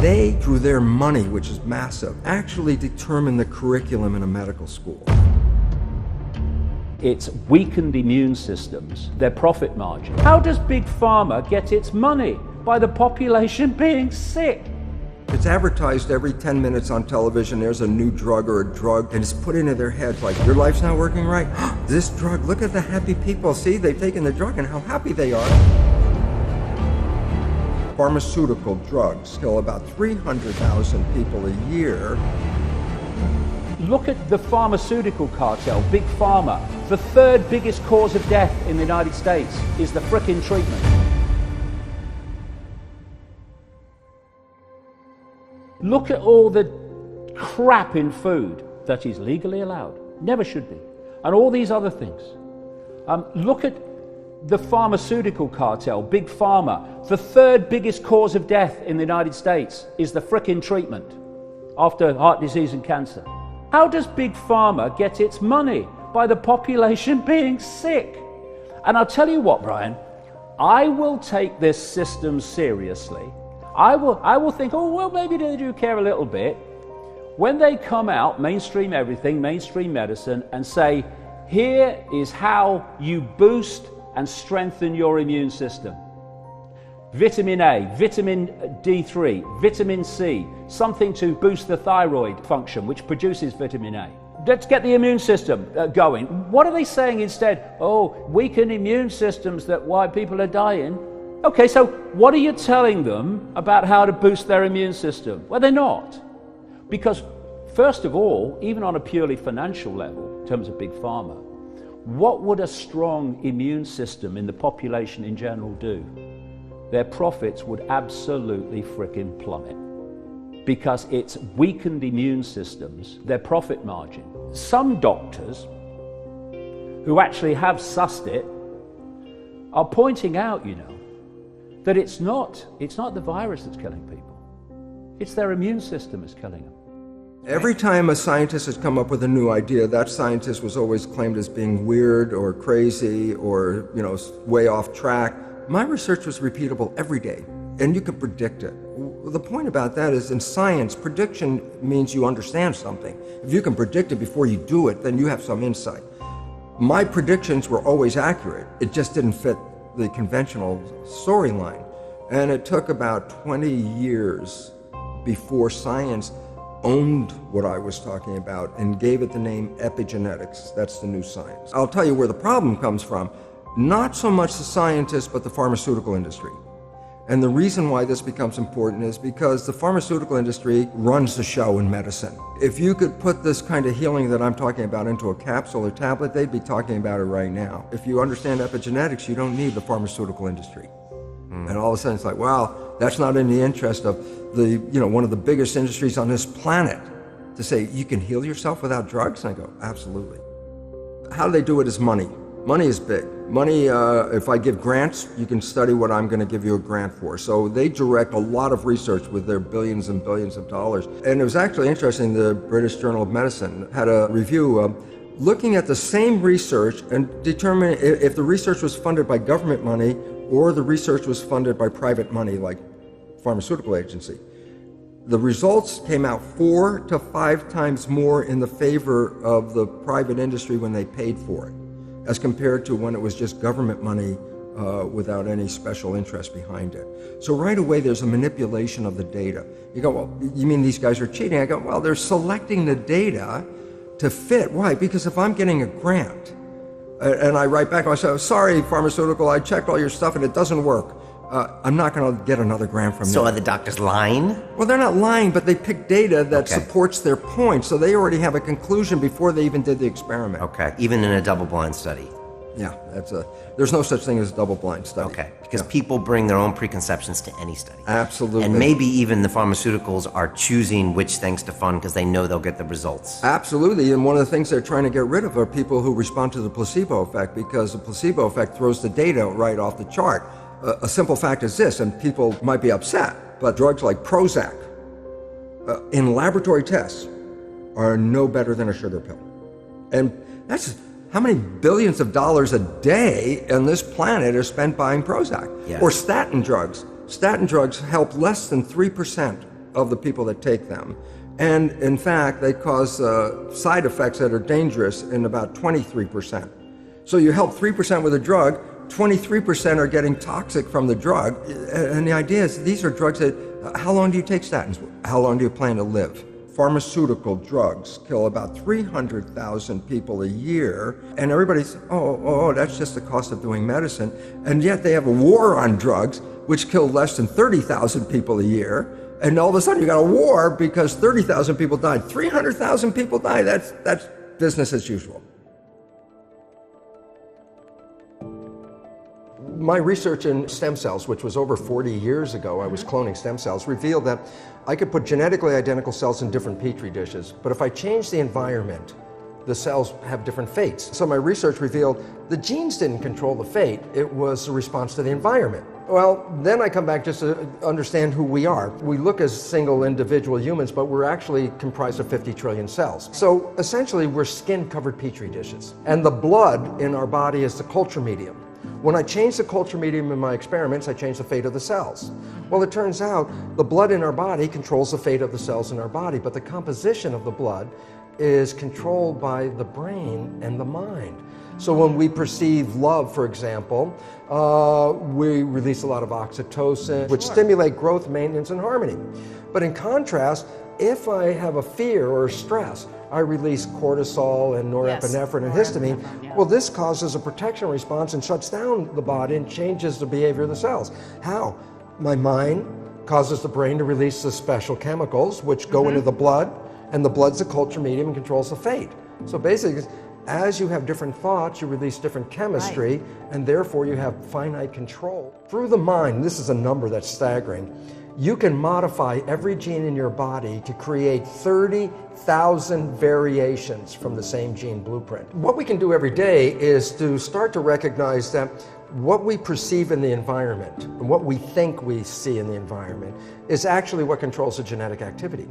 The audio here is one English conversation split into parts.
They, through their money, which is massive, actually determine the curriculum in a medical school. It's weakened immune systems, their profit margin. How does Big Pharma get its money? By the population being sick. It's advertised every 10 minutes on television. There's a new drug or a drug, and it's put into their heads like, your life's not working right? This drug, look at the happy people. See, they've taken the drug and how happy they are. Pharmaceutical drugs kill about 300,000 people a year. Look at the pharmaceutical cartel, Big Pharma. The third biggest cause of death in the United States is the frickin' treatment. Look at all the crap in food that is legally allowed, never should be, and all these other things. Look at the pharmaceutical cartel, Big Pharma. The third biggest cause of death in the United States is the frickin' treatment after heart disease and cancer. How does Big Pharma get its money? By the population being sick. And I'll tell you what, Brian, I will take this system seriously. I will think, oh, well, maybe they do care a little bit. When they come out, mainstream everything, mainstream medicine, and say, here is how you boost and strengthen your immune system. Vitamin A, vitamin D3, vitamin C, something to boost the thyroid function, which produces vitamin A. Let's get the immune system going. What are they saying instead? Oh, weaken immune systems, that's why people are dying. Okay, so what are you telling them about how to boost their immune system? Well, they're not. Because, first of all, even on a purely financial level, in terms of Big Pharma, what would a strong immune system in the population in general do? Their profits would absolutely frickin' plummet. Because it's weakened immune systems, their profit margin. Some doctors who actually have sussed it are pointing out, that it's not the virus that's killing people. It's their immune system that's killing them. Every time a scientist has come up with a new idea, that scientist was always claimed as being weird or crazy or, way off track. My research was repeatable every day, and you could predict it. The point about that is in science, prediction means you understand something. If you can predict it before you do it, then you have some insight. My predictions were always accurate. It just didn't fit the conventional storyline. And it took about 20 years before science owned what I was talking about and gave it the name epigenetics. That's the new science. I'll tell you where the problem comes from. Not so much the scientists, but the pharmaceutical industry. And the reason why this becomes important is because the pharmaceutical industry runs the show in medicine. If you could put this kind of healing that I'm talking about into a capsule or tablet, they'd be talking about it right now. If you understand epigenetics, you don't need the pharmaceutical industry. And all of a sudden it's like, wow, that's not in the interest of the, one of the biggest industries on this planet to say, you can heal yourself without drugs? And I go, absolutely. How do they do it is money. Money is big. Money, if I give grants, you can study what I'm going to give you a grant for. So they direct a lot of research with their billions and billions of dollars. And it was actually interesting, the British Journal of Medicine had a review looking at the same research and determining if the research was funded by government money or the research was funded by private money like pharmaceutical agency. The results came out 4 to 5 times more in the favor of the private industry when they paid for it, as compared to when it was just government money without any special interest behind it. So right away there's a manipulation of the data. You go, well, you mean these guys are cheating? I go, well, they're selecting the data to fit. Why? Because if I'm getting a grant and I write back and I say, sorry, pharmaceutical, I checked all your stuff and it doesn't work, I'm not going to get another grant from you. So are the doctors lying? Well, they're not lying, but they pick data that supports their point, so they already have a conclusion before they even did the experiment. Okay, even in a double-blind study. Yeah, there's no such thing as a double-blind study. Okay, because people bring their own preconceptions to any study. Absolutely. And maybe even the pharmaceuticals are choosing which things to fund because they know they'll get the results. Absolutely, and one of the things they're trying to get rid of are people who respond to the placebo effect, because the placebo effect throws the data right off the chart. A simple fact is this, and people might be upset, but drugs like Prozac in laboratory tests are no better than a sugar pill. And that's how many billions of dollars a day on this planet are spent buying Prozac. Yes. Or statin drugs. Statin drugs help less than 3% of the people that take them. And in fact, they cause side effects that are dangerous in about 23%. So you help 3% with a drug, 23% are getting toxic from the drug. And the idea is these are drugs that, how long do you take statins? How long do you plan to live? Pharmaceutical drugs kill about 300,000 people a year, and everybody's, that's just the cost of doing medicine. And yet they have a war on drugs, which kill less than 30,000 people a year. And all of a sudden you got a war because 30,000 people died. 300,000 people died. That's business as usual. My research in stem cells, which was over 40 years ago, I was cloning stem cells, revealed that I could put genetically identical cells in different petri dishes, but if I change the environment, the cells have different fates. So my research revealed the genes didn't control the fate, it was a response to the environment. Well, then I come back just to understand who we are. We look as single individual humans, but we're actually comprised of 50 trillion cells. So essentially, we're skin-covered petri dishes. And the blood in our body is the culture medium. When I change the culture medium in my experiments, I change the fate of the cells. Well, it turns out the blood in our body controls the fate of the cells in our body, but the composition of the blood is controlled by the brain and the mind. So when we perceive love, for example, we release a lot of oxytocin, which stimulate growth, maintenance, and harmony. But in contrast, if I have a fear or a stress, I release cortisol and norepinephrine and histamine. Yeah. Well, this causes a protection response and shuts down the body and changes the behavior of the cells. How? My mind causes the brain to release the special chemicals which go into the blood, and the blood's the culture medium and controls the fate. So basically, as you have different thoughts, you release different chemistry, and therefore you have finite control. Through the mind, this is a number that's staggering, you can modify every gene in your body to create 30,000 variations from the same gene blueprint. What we can do every day is to start to recognize that what we perceive in the environment and what we think we see in the environment is actually what controls the genetic activity.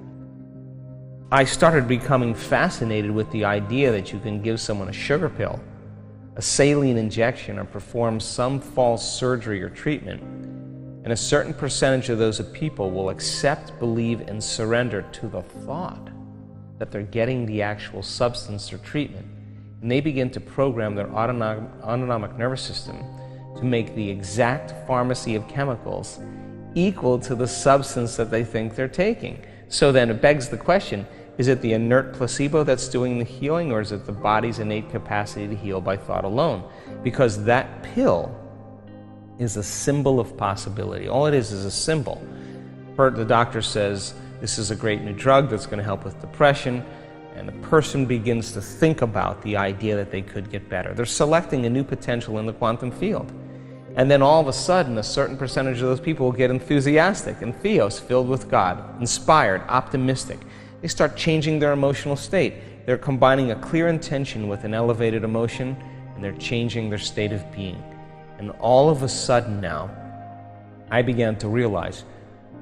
I started becoming fascinated with the idea that you can give someone a sugar pill, a saline injection, or perform some false surgery or treatment, and a certain percentage of those people will accept, believe, and surrender to the thought that they're getting the actual substance or treatment. And they begin to program their autonomic nervous system to make the exact pharmacy of chemicals equal to the substance that they think they're taking. So then it begs the question, is it the inert placebo that's doing the healing, or is it the body's innate capacity to heal by thought alone? Because that pill is a symbol of possibility. All it is a symbol. The doctor says, this is a great new drug that's going to help with depression, and the person begins to think about the idea that they could get better. They're selecting a new potential in the quantum field. And then all of a sudden, a certain percentage of those people will get enthusiastic and theos, filled with God, inspired, optimistic. They start changing their emotional state. They're combining a clear intention with an elevated emotion, and they're changing their state of being. And all of a sudden now, I began to realize,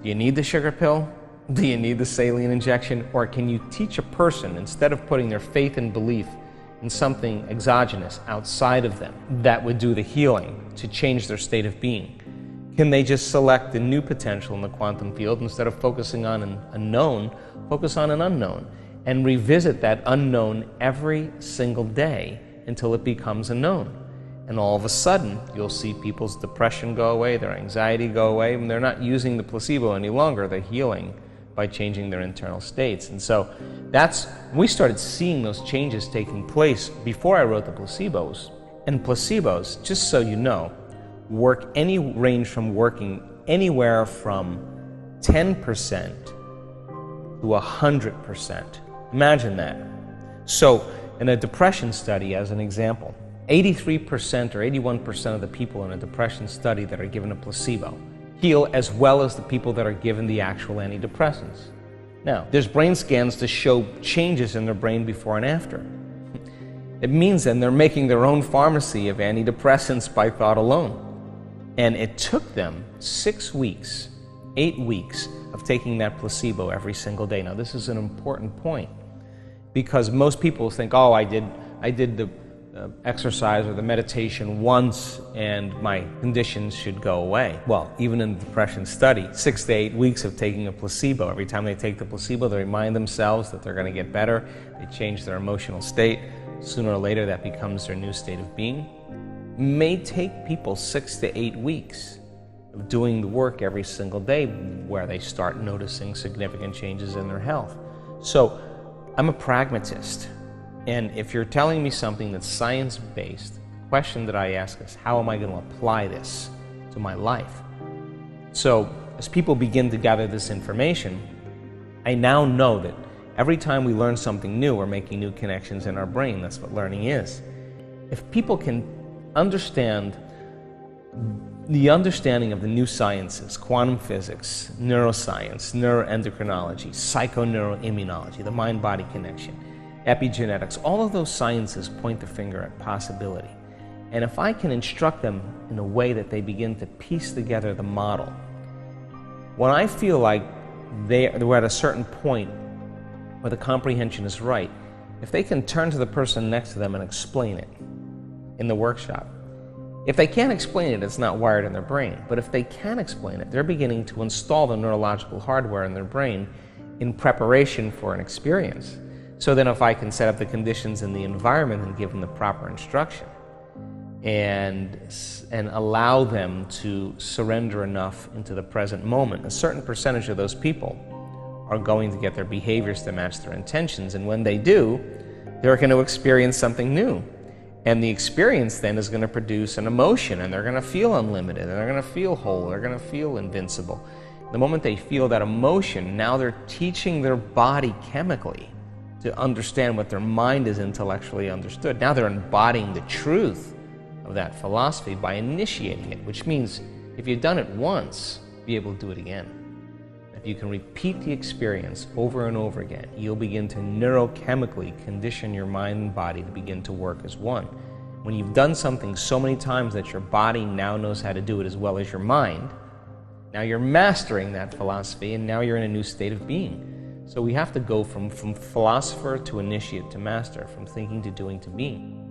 do you need the sugar pill? Do you need the saline injection? Or can you teach a person, instead of putting their faith and belief in something exogenous outside of them that would do the healing, to change their state of being? Can they just select the new potential in the quantum field, instead of focusing on a known, focus on an unknown, and revisit that unknown every single day until it becomes a known? And all of a sudden, you'll see people's depression go away, their anxiety go away, and they're not using the placebo any longer. They're healing by changing their internal states. And so we started seeing those changes taking place before I wrote the placebos. And placebos, just so you know, range from working anywhere from 10% to 100%. Imagine that. So in a depression study, as an example, 83% or 81% of the people in a depression study that are given a placebo heal as well as the people that are given the actual antidepressants. Now, there's brain scans to show changes in their brain before and after. It means then they're making their own pharmacy of antidepressants by thought alone. And it took them 6 weeks, 8 weeks of taking that placebo every single day. Now, this is an important point, because most people think, oh, I did the exercise or the meditation once and my conditions should go away. Well, even in the depression study, 6 to 8 weeks of taking a placebo. Every time they take the placebo, they remind themselves that they're going to get better. They change their emotional state. Sooner or later, that becomes their new state of being. It may take people 6 to 8 weeks of doing the work every single day where they start noticing significant changes in their health. So I'm a pragmatist. And if you're telling me something that's science-based, the question that I ask is, how am I going to apply this to my life? So as people begin to gather this information, I now know that every time we learn something new, we're making new connections in our brain. That's what learning is. If people can understand the understanding of the new sciences, quantum physics, neuroscience, neuroendocrinology, psychoneuroimmunology, the mind-body connection, epigenetics, all of those sciences point the finger at possibility. And if I can instruct them in a way that they begin to piece together the model, when I feel like we're at a certain point where the comprehension is right, if they can turn to the person next to them and explain it in the workshop. If they can't explain it, it's not wired in their brain. But if they can explain it, they're beginning to install the neurological hardware in their brain in preparation for an experience. So then if I can set up the conditions in the environment and give them the proper instruction and allow them to surrender enough into the present moment, a certain percentage of those people are going to get their behaviors to match their intentions. And when they do, they're going to experience something new. And the experience then is going to produce an emotion, and they're going to feel unlimited, and they're going to feel whole, they're going to feel invincible. The moment they feel that emotion, now they're teaching their body chemically to understand what their mind is intellectually understood. Now they're embodying the truth of that philosophy by initiating it, which means if you've done it once, be able to do it again. If you can repeat the experience over and over again, you'll begin to neurochemically condition your mind and body to begin to work as one. When you've done something so many times that your body now knows how to do it as well as your mind, now you're mastering that philosophy, and now you're in a new state of being. So we have to go from philosopher to initiate to master, from thinking to doing to being.